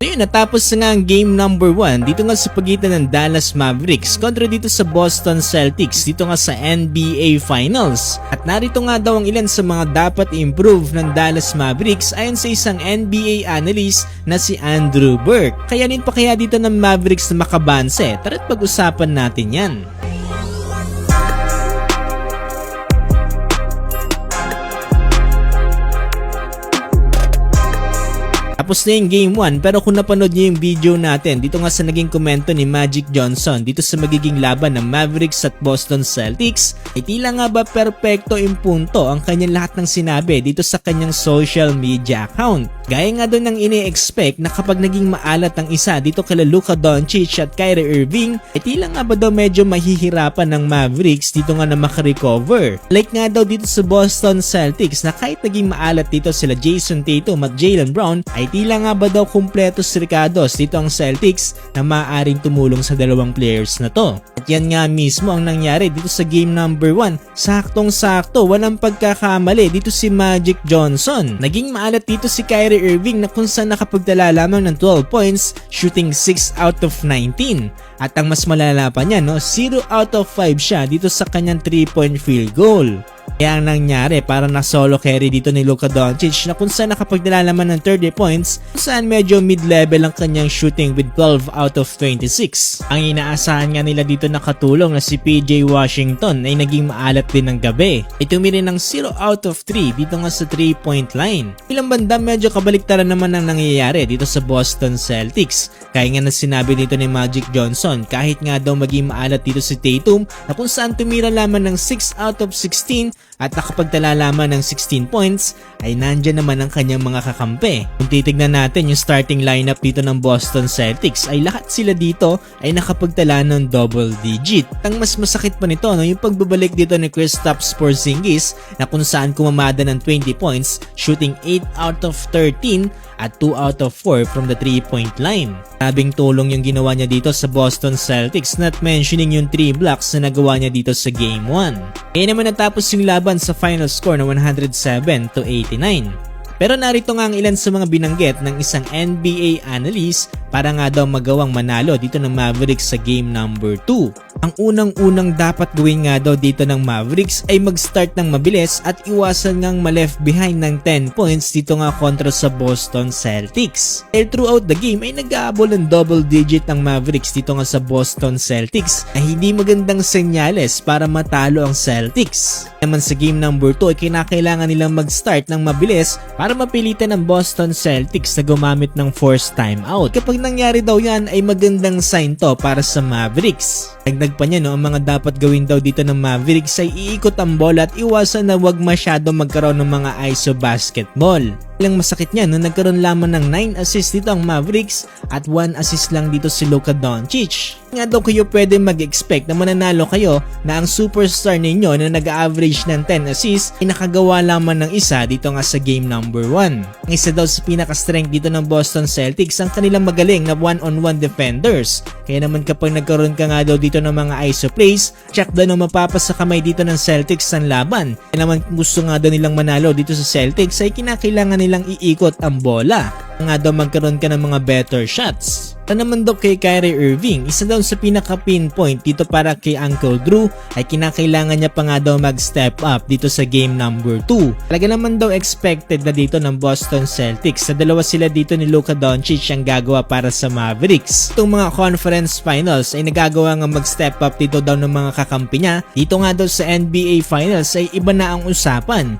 So yun, natapos na nga ang game number 1 dito nga sa pagitan ng Dallas Mavericks kontra dito sa Boston Celtics dito nga sa NBA Finals. At narito nga daw ang ilan sa mga dapat improve ng Dallas Mavericks ayon sa isang NBA analyst na si Andrew Burke. Kayanin pa kaya dito ng Mavericks na makabanse? Tara't pag-usapan natin yan. Tapos na yung game 1 pero kung napanood niyo yung video natin dito nga sa naging komento ni Magic Johnson dito sa magiging laban ng Mavericks at Boston Celtics ay tila nga ba perpekto impunto ang kanyang lahat ng sinabi dito sa kanyang social media account. Gaya nga doon ng ini-expect na kapag naging maalat ang isa dito kala Luka Doncic at Kyrie Irving ay tila nga ba daw medyo mahihirapan ng Mavericks dito nga na makarecover. Like nga daw dito sa Boston Celtics na kahit naging maalat dito sila Jason Tatum at Jaylen Brown ay tila nga ba daw kumpletos ricados dito ang Celtics na maaaring tumulong sa dalawang players na to. At yan nga mismo ang nangyari dito sa game number 1. Saktong-sakto, walang pagkakamali dito si Magic Johnson. Naging maalat dito si Kyrie Irving na kung saan nakapagtala lamang ng 12 points, shooting 6 out of 19. At ang mas malala pa niya, 0 out of 5 siya dito sa kanyang 3-point field goal. Kaya ang nangyari para na solo carry dito ni Luka Doncic na kung saan nakapagdala naman ng 30 points kung saan medyo mid-level ang kanyang shooting with 12 out of 26. Ang inaasahan nga nila dito na katulong na si PJ Washington ay naging maalat din ng gabi. Ay tumiri ng 0 out of 3 dito nga sa 3-point line. Ilang banda medyo kabaliktaran naman ang nangyayari dito sa Boston Celtics. Kaya nga na sinabi dito ni Magic Johnson kahit nga daw maging maalat dito si Tatum na kung saan tumira lamang ng 6 out of 16 at nakapagtala lamang ng 16 points ay nandyan naman ang kanyang mga kakampi. Kung titignan natin yung starting lineup dito ng Boston Celtics ay lahat sila dito ay nakapagtala ng double digit. Ang mas masakit pa nito yung pagbabalik dito ni Kristaps Porzingis na kung saan kumamada ng 20 points, shooting 8 out of 13 at 2 out of 4 from the 3-point line. Grabing tulong yung ginawa niya dito sa Boston Celtics, not mentioning yung 3 blocks na nagawa niya dito sa Game 1. Kaya naman natapos yung laban sa final score na 107-89. Pero narito nga ang ilan sa mga binanggit ng isang NBA analyst para nga daw magawang manalo dito ng Mavericks sa game number 2. Ang unang-unang dapat gawin nga daw dito ng Mavericks ay mag-start ng mabilis at iwasan ngang ma-left behind ng 10 points dito nga kontra sa Boston Celtics. Dahil throughout the game ay nag-aabol ng double digit ng Mavericks dito nga sa Boston Celtics na hindi magandang senyales para matalo ang Celtics. Naman sa game number 2 ay kinakailangan nilang mag-start ng mabilis para mapilitan ng Boston Celtics na gumamit ng forced timeout. Kapag nangyari daw yan ay magandang sign to para sa Mavericks. Dagdag pa niya ang mga dapat gawin daw dito ng Mavericks ay iikot ang bola at iwasan na wag masyado magkaroon ng mga ISO basketball. Ilang masakit niya nagkaroon lamang ng 9 assists dito ang Mavericks at 1 assist lang dito si Luka Doncic. Nga daw kayo pwede mag-expect na mananalo kayo na ang superstar ninyo na nag-average ng 10 assists ay nakagawa lamang ng isa dito nga sa game number 1. Ang isa daw sa pinaka-strength dito ng Boston Celtics ang kanilang magaling na one-on-one defenders. Kaya naman kapag nagkaroon ka nga daw dito ng mga ISO plays, check daw na mapapasa kamay dito ng Celtics sa laban. Kaya naman kung gusto nga daw nilang manalo dito sa Celtics ay kinakailangan nilang iikot ang bola. Nga daw magkaroon ka ng mga better shots. Ito naman daw kay Kyrie Irving, isa daw sa pinaka-pinpoint dito para kay Uncle Drew ay kinakailangan niya pa nga daw mag-step up dito sa game number 2. Talaga naman daw expected na dito ng Boston Celtics. Sa dalawa sila dito ni Luka Doncic ang gagawa para sa Mavericks. Itong mga conference finals ay nagagawa nga mag-step up dito daw ng mga kakampi niya. Dito nga daw sa NBA finals ay iba na ang usapan.